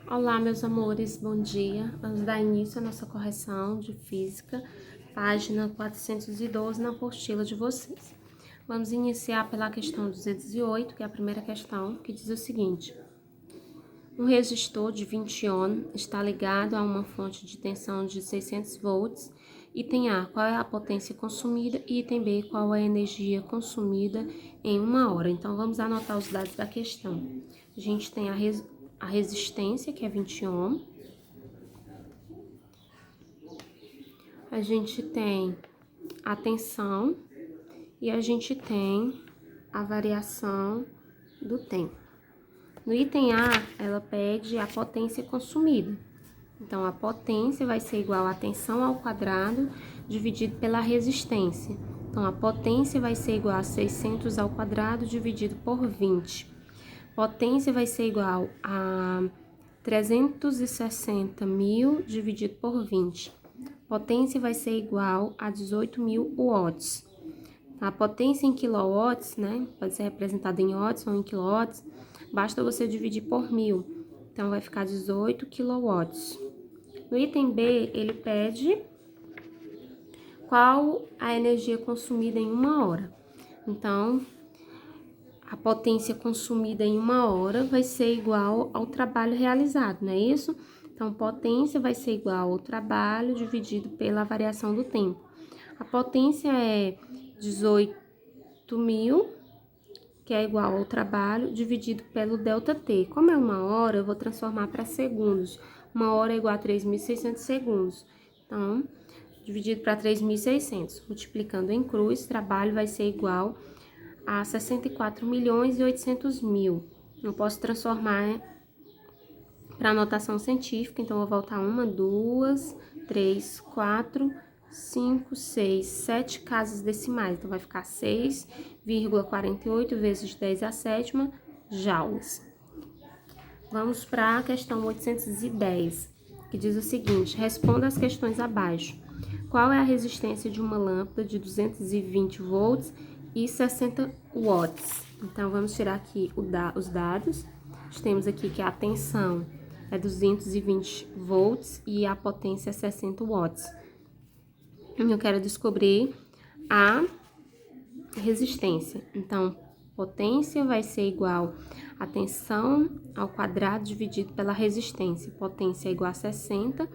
Olá, meus amores, bom dia. Vamos dar início à nossa correção de física, página 412 na apostila de vocês. Vamos iniciar pela questão 208, que é a primeira questão, que diz o seguinte: um resistor de 20 ohms está ligado a uma fonte de tensão de 600 volts. Item A, qual é a potência consumida? E item B, qual é a energia consumida em uma hora? Então, vamos anotar os dados da questão. A gente tem a resistência, que é 20 ohms. A gente tem a tensão e a gente tem a variação do tempo. No item A, ela pede a potência consumida. Então, a potência vai ser igual a tensão ao quadrado dividido pela resistência. Então, a potência vai ser igual a 600 ao quadrado dividido por 20. Potência vai ser igual a 360.000 dividido por 20. Potência vai ser igual a 18.000 watts. A potência em quilowatts, né, pode ser representada em watts ou em quilowatts, basta você dividir por 1000. Então, vai ficar 18 quilowatts. No item B, ele pede qual a energia consumida em uma hora. Então, a potência consumida em uma hora vai ser igual ao trabalho realizado, não é isso? Então, potência vai ser igual ao trabalho dividido pela variação do tempo. A potência é 18.000, que é igual ao trabalho dividido pelo ΔT. Como é uma hora, eu vou transformar para segundos. Uma hora é igual a 3.600 segundos. Então, dividido para 3.600, multiplicando em cruz, trabalho vai ser igual a 64.800.000. Eu posso transformar para anotação científica, então eu vou voltar 1, 2, 3, 4, 5, 6, 7 casas decimais. Então, vai ficar 6,48 vezes 10 à sétima joules. Vamos para a questão 810, que diz o seguinte: responda as questões abaixo. Qual é a resistência de uma lâmpada de 220 volts e 60 watts? Então, vamos tirar aqui os dados. Temos aqui que a tensão é 220 volts e a potência é 60 watts. Eu quero descobrir a resistência. Então, potência vai ser igual a tensão ao quadrado dividido pela resistência. Potência é igual a 60,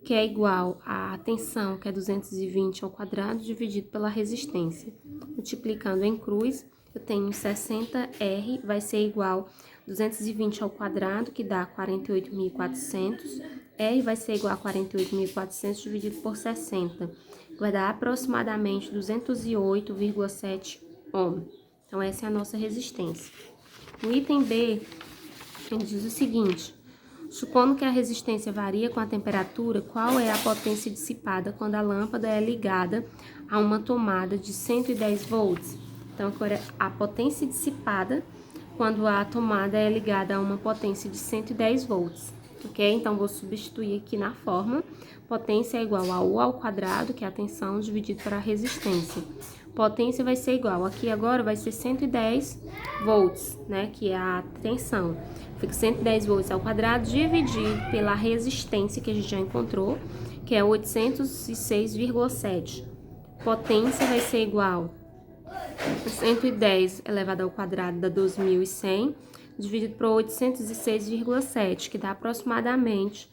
que é igual a tensão, que é 220 ao quadrado dividido pela resistência. Multiplicando em cruz, eu tenho 60R, vai ser igual a 220 ao quadrado, que dá 48.400. R vai ser igual a 48.400 dividido por 60, que vai dar aproximadamente 208,7 ohm. Então, essa é a nossa resistência. No item B, ele diz o seguinte: supondo que a resistência varia com a temperatura, qual é a potência dissipada quando a lâmpada é ligada a uma tomada de 110 volts? Então, agora, a potência dissipada quando a tomada é ligada a uma potência de 110 volts, ok? Então, vou substituir aqui na fórmula. Potência é igual a U ao quadrado, que é a tensão, dividido para a resistência. Potência vai ser igual, aqui agora vai ser 110 volts, né, que é a tensão. Fica 110 volts ao quadrado dividido pela resistência que a gente já encontrou, que é 806,7. Potência vai ser igual a 110 elevado ao quadrado dá 12.100, dividido por 806,7, que dá aproximadamente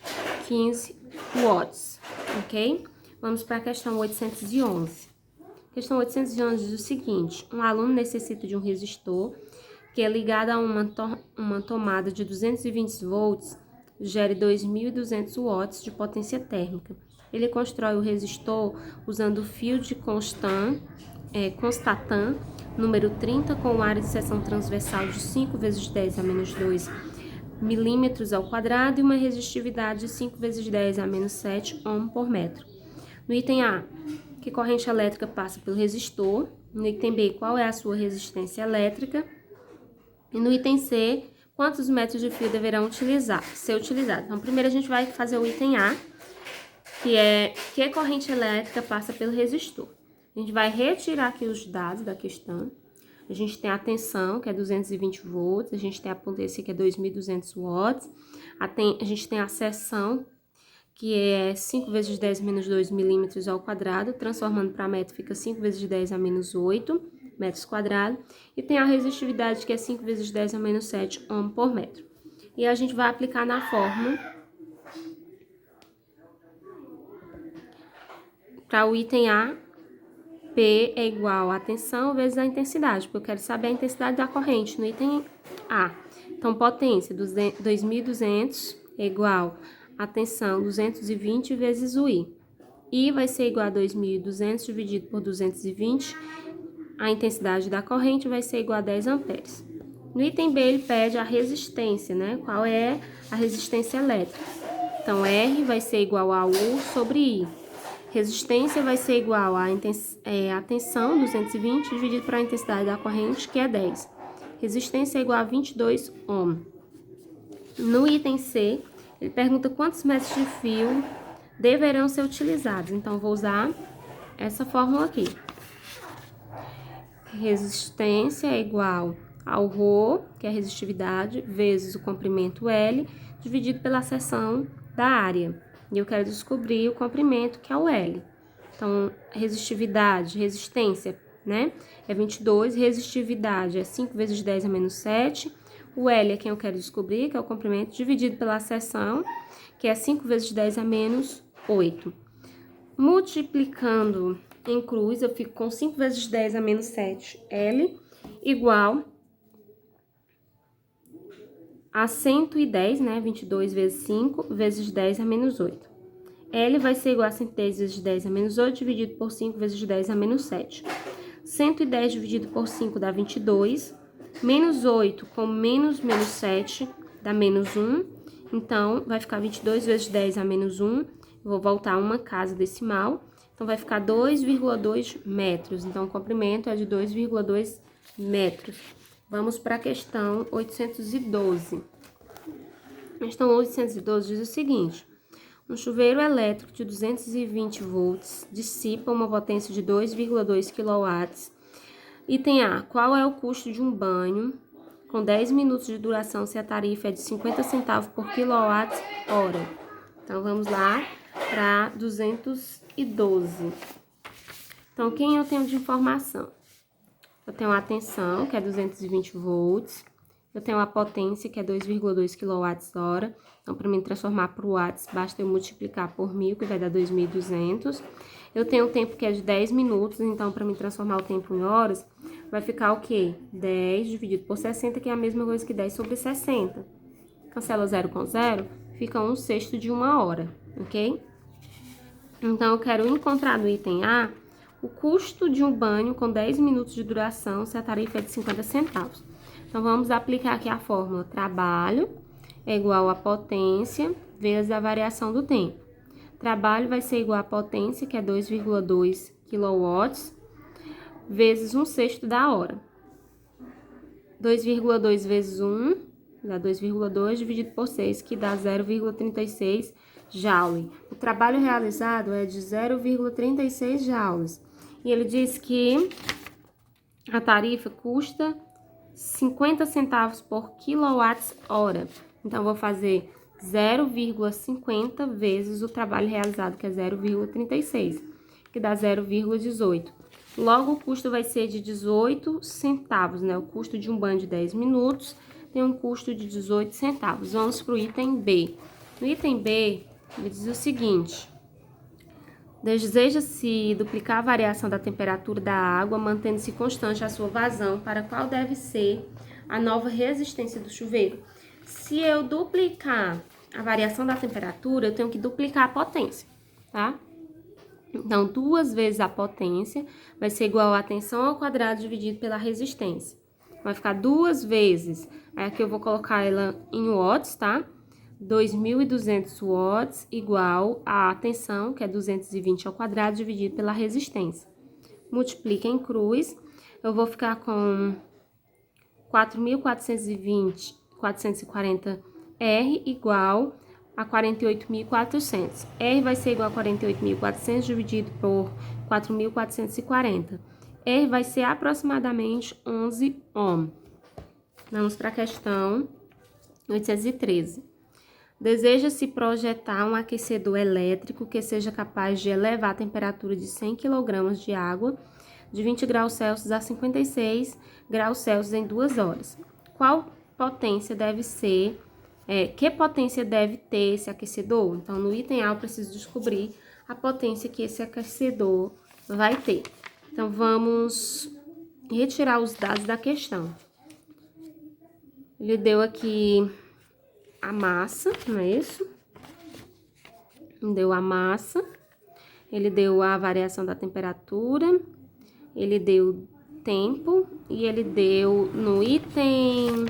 15 watts, ok? Vamos para a questão 811. Questão 811 diz o seguinte: um aluno necessita de um resistor que é ligado a uma tomada de 220 volts, gere 2.200 watts de potência térmica. Ele constrói o resistor usando o fio de Constatan número 30, com área de seção transversal de 5 vezes 10 a menos 2 milímetros ao quadrado e uma resistividade de 5 vezes 10 a menos 7 ohm por metro. No item A, que corrente elétrica passa pelo resistor? No item B, qual é a sua resistência elétrica? E no item C, quantos metros de fio deverão ser utilizados? Então, primeiro a gente vai fazer o item A, que é que corrente elétrica passa pelo resistor. A gente vai retirar aqui os dados da questão. A gente tem a tensão, que é 220 volts, a gente tem a potência, que é 2.200 watts, a gente tem a seção, que é 5 vezes 10 menos 2 milímetros ao quadrado, transformando para metro fica 5 vezes 10 a menos 8 metros quadrados, e tem a resistividade, que é 5 vezes 10 a menos 7 ohm por metro. E a gente vai aplicar na fórmula para o item A, P é igual a tensão vezes a intensidade, porque eu quero saber a intensidade da corrente no item A. Então, potência, 2.200 é igual a tensão 220 vezes o I. I vai ser igual a 2.200 dividido por 220. A intensidade da corrente vai ser igual a 10 amperes. No item B, ele pede a resistência, né? Qual é a resistência elétrica? Então, R vai ser igual a U sobre I. Resistência vai ser igual a tensão, 220, dividido para a intensidade da corrente, que é 10. Resistência é igual a 22 ohm. No item C, ele pergunta quantos metros de fio deverão ser utilizados. Então, vou usar essa fórmula aqui. Resistência é igual ao ρ, que é a resistividade, vezes o comprimento L, dividido pela seção da área. E eu quero descobrir o comprimento, que é o L. Então, resistividade, resistência, né? É 22, resistividade é 5 vezes 10 a menos 7. O L é quem eu quero descobrir, que é o comprimento, dividido pela seção, que é 5 vezes 10 a menos 8. Multiplicando em cruz, eu fico com 5 vezes 10 a menos 7, L, igual a 110, né? 22 vezes 5 vezes 10 a menos 8. L vai ser igual a 110 vezes 10 a menos 8, dividido por 5 vezes 10 a menos 7. 110 dividido por 5 dá 22. Menos 8 com menos 7 dá menos 1. Então, vai ficar 22 vezes 10 a menos 1. Eu vou voltar uma casa decimal. Então, vai ficar 2,2 metros. Então, o comprimento é de 2,2 metros. Vamos para a questão 812. A questão 812 diz o seguinte: um chuveiro elétrico de 220 volts dissipa uma potência de 2,2 kW. Item A, qual é o custo de um banho com 10 minutos de duração se a tarifa é de 50 centavos por kWh? Então, vamos lá para 212. Então, quem eu tenho de informação? Eu tenho a tensão, que é 220 volts. Eu tenho a potência, que é 2,2 kWh. Então, para mim transformar para o watts, basta eu multiplicar por 1.000, que vai dar 2.200. Eu tenho o tempo, que é de 10 minutos. Então, para mim transformar o tempo em horas, vai ficar o quê? 10 dividido por 60, que é a mesma coisa que 10 sobre 60. Cancela 0 com 0, fica 1/6 de uma hora, ok? Então, eu quero encontrar no item A o custo de um banho com 10 minutos de duração se a tarifa é de 50 centavos. Então, vamos aplicar aqui a fórmula trabalho é igual a potência vezes a variação do tempo. Trabalho vai ser igual a potência, que é 2,2 kW, vezes 1/6 da hora. 2,2 vezes 1 dá 2,2 dividido por 6, que dá 0,36 joule. O trabalho realizado é de 0,36 joules. E ele diz que a tarifa custa 50 centavos por kWh. Então, vou fazer 0,50 vezes o trabalho realizado, que é 0,36, que dá 0,18. Logo, o custo vai ser de 18 centavos, né? O custo de um banho de 10 minutos tem um custo de 18 centavos. Vamos para o item B. No item B, ele diz o seguinte: deseja-se duplicar a variação da temperatura da água, mantendo-se constante a sua vazão, para qual deve ser a nova resistência do chuveiro. Se eu duplicar a variação da temperatura, eu tenho que duplicar a potência, tá? Então, 2 vezes a potência vai ser igual a tensão ao quadrado dividido pela resistência. Vai ficar 2 vezes, aí aqui eu vou colocar ela em watts, tá? 2.200 watts igual a tensão, que é 220 ao quadrado, dividido pela resistência. Multiplica em cruz, eu vou ficar com 4.440 R igual a 48.400. R vai ser igual a 48.400 dividido por 4.440. E vai ser aproximadamente 11 ohm. Vamos para a questão 813. Deseja-se projetar um aquecedor elétrico que seja capaz de elevar a temperatura de 100 kg de água de 20 graus Celsius a 56 graus Celsius em 2 horas. Qual potência deve ser, que potência deve ter esse aquecedor? Então, no item A, eu preciso descobrir a potência que esse aquecedor vai ter. Então, vamos retirar os dados da questão. Ele deu aqui a massa, não é isso? Deu a massa, ele deu a variação da temperatura, ele deu tempo e ele deu no item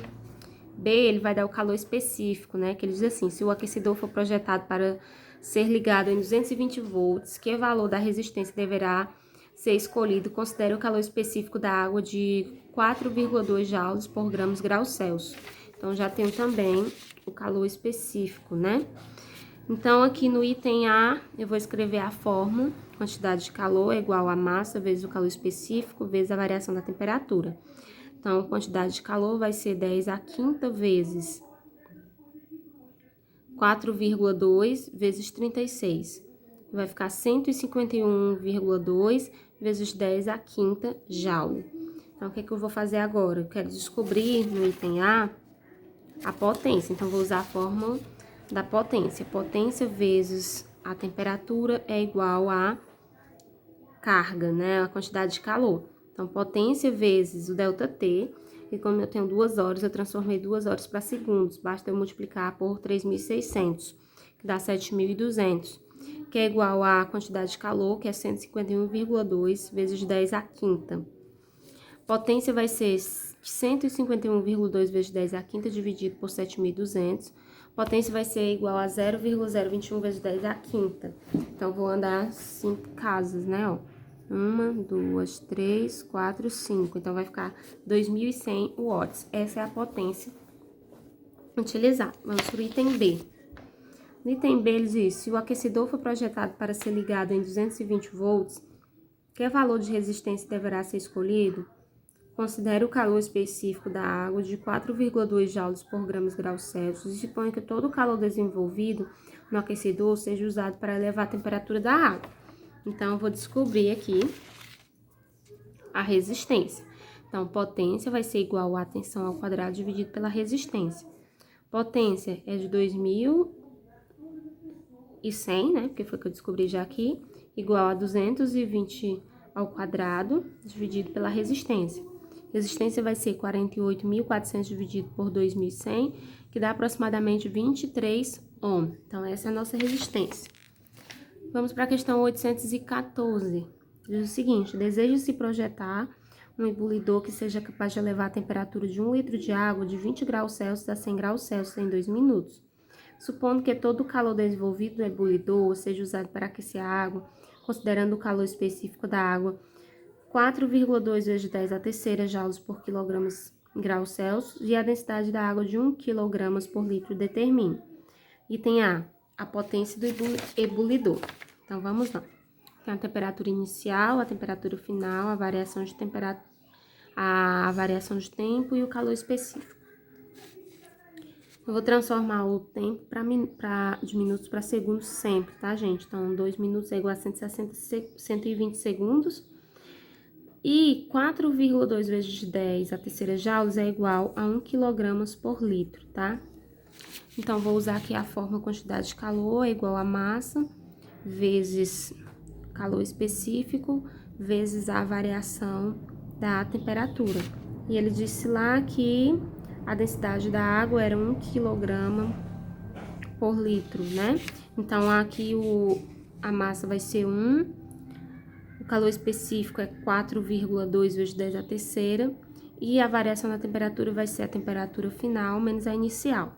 B, ele vai dar o calor específico, né? Que ele diz assim: se o aquecedor for projetado para ser ligado em 220 volts, que valor da resistência deverá ser escolhido? Considere o calor específico da água de 4,2 joules por graus Celsius. Então, já tenho também o calor específico, né? Então, aqui no item A, eu vou escrever a fórmula: quantidade de calor é igual a massa vezes o calor específico vezes a variação da temperatura. Então, quantidade de calor vai ser 10 à quinta vezes 4,2 vezes 36. Vai ficar 151,2 vezes 10 à quinta joule. Então, o que eu vou fazer agora? Eu quero descobrir no item A a potência. Então, vou usar a fórmula da potência. Potência vezes a temperatura é igual a carga, né? A quantidade de calor. Então, potência vezes o ΔT. E como eu tenho 2 horas, eu transformei 2 horas para segundos. Basta eu multiplicar por 3.600, que dá 7.200, que é igual à quantidade de calor, que é 151,2 vezes 10 à quinta. Potência vai ser 151,2 vezes 10 à quinta dividido por 7.200. Potência vai ser igual a 0,021 vezes 10 à quinta. Então, vou andar 5 casas, né, ó. 1, 2, 3, 4, 5. Então, vai ficar 2.100 watts. Essa é a potência utilizada. Vamos para o item B. No item B, ele diz: se o aquecedor for projetado para ser ligado em 220 volts, que valor de resistência deverá ser escolhido? Considere o calor específico da água de 4,2 joules por graus Celsius e suponha que todo o calor desenvolvido no aquecedor seja usado para elevar a temperatura da água. Então, eu vou descobrir aqui a resistência. Então, potência vai ser igual a tensão ao quadrado dividido pela resistência. Potência é de 2.100, né? Porque foi que eu descobri já aqui. Igual a 220 ao quadrado dividido pela resistência. Resistência vai ser 48.400 dividido por 2.100, que dá aproximadamente 23 ohm. Então, essa é a nossa resistência. Vamos para a questão 814. Diz o seguinte: deseja-se projetar um ebulidor que seja capaz de elevar a temperatura de 1 litro de água de 20 graus Celsius a 100 graus Celsius em 2 minutos. Supondo que todo o calor desenvolvido no ebulidor seja usado para aquecer a água, considerando o calor específico da água 4,2 vezes 10 à terceira joules por graus Celsius e a densidade da água de 1 kg por litro, determine. Item A, a potência do ebulidor. Então, vamos lá. Tem a temperatura inicial, a temperatura final, a variação de temperatura, a variação de tempo e o calor específico. Eu vou transformar o tempo de minutos para segundos sempre, tá, gente? Então, 2 minutos é igual a 120 segundos. E 4,2 vezes 10 à terceira joules é igual a 1 kg por litro, tá? Então, vou usar aqui a fórmula quantidade de calor é igual a massa vezes calor específico vezes a variação da temperatura. E ele disse lá que a densidade da água era 1 kg por litro, né? Então, aqui a massa vai ser 1, o calor específico é 4,2 vezes 10 à terceira, e a variação da temperatura vai ser a temperatura final menos a inicial.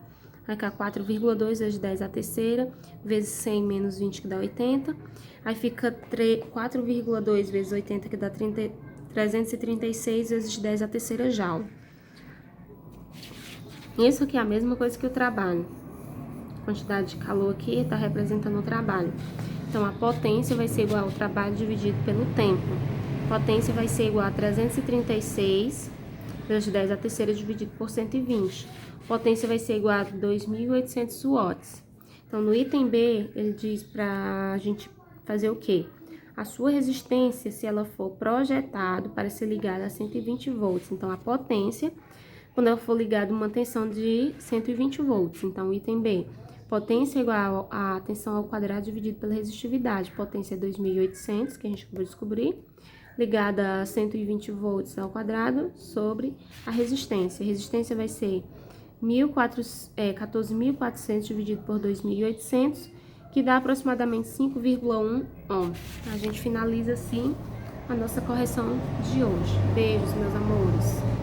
Vai ficar 4,2 vezes 10 à terceira, vezes 100 menos 20, que dá 80. Aí fica 4,2 vezes 80, que dá 336 vezes 10 à terceira joule. Isso aqui é a mesma coisa que o trabalho. A quantidade de calor aqui está representando o trabalho. Então, a potência vai ser igual ao trabalho dividido pelo tempo. Potência vai ser igual a 336 vezes 10 a terceira dividido por 120. Potência vai ser igual a 2.800 watts. Então, no item B, ele diz para a gente fazer o quê? A sua resistência, se ela for projetado para ser ligada a 120 volts. Então, a potência, quando ela for ligada a uma tensão de 120 volts. Então, item B, potência igual a tensão ao quadrado dividido pela resistividade. Potência é 2.800, que a gente vai descobrir, ligada a 120 volts ao quadrado sobre a resistência. A resistência vai ser 14.400 dividido por 2.800, que dá aproximadamente 5,1 ohm. A gente finaliza assim a nossa correção de hoje. Beijos, meus amores!